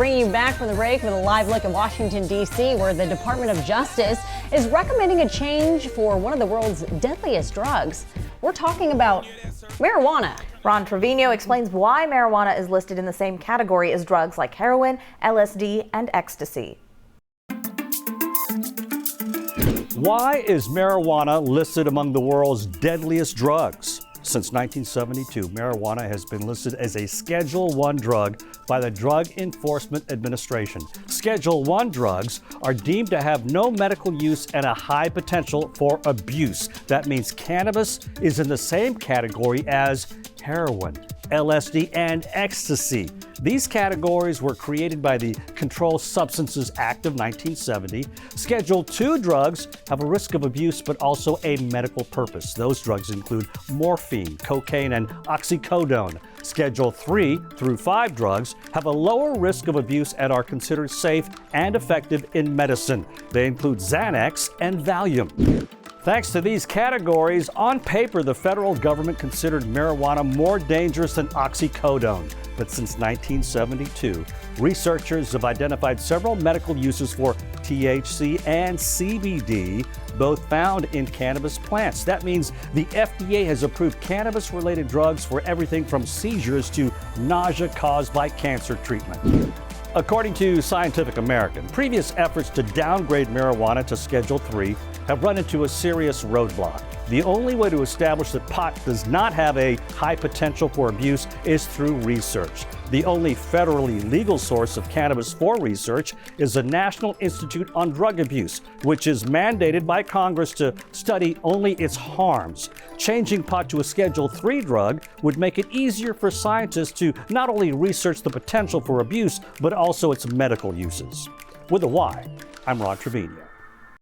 Bringing you back from the break with a live look at Washington, D.C., where the Department of Justice is recommending a change for one of the world's deadliest drugs. We're talking about marijuana. Ron Trevino explains why marijuana is listed in the same category as drugs like heroin, LSD, and ecstasy. Why is marijuana listed among the world's deadliest drugs? Since 1972, marijuana has been listed as a Schedule I drug by the Drug Enforcement Administration. Schedule I drugs are deemed to have no medical use and a high potential for abuse. That means cannabis is in the same category as heroin, LSD, and ecstasy. These categories were created by the Controlled Substances Act of 1970. Schedule II drugs have a risk of abuse but also a medical purpose. Those drugs include morphine, cocaine, and oxycodone. Schedule III through V drugs have a lower risk of abuse and are considered safe and effective in medicine. They include Xanax and Valium. Thanks to these categories, on paper, the federal government considered marijuana more dangerous than oxycodone. But since 1972, researchers have identified several medical uses for THC and CBD, both found in cannabis plants. That means the FDA has approved cannabis-related drugs for everything from seizures to nausea caused by cancer treatment. According to Scientific American, previous efforts to downgrade marijuana to Schedule III have run into a serious roadblock. The only way to establish that pot does not have a high potential for abuse is through research. The only federally legal source of cannabis for research is the National Institute on Drug Abuse, which is mandated by Congress to study only its harms. Changing pot to a Schedule III drug would make it easier for scientists to not only research the potential for abuse, but also its medical uses. With a Y, I'm Ron Trevino.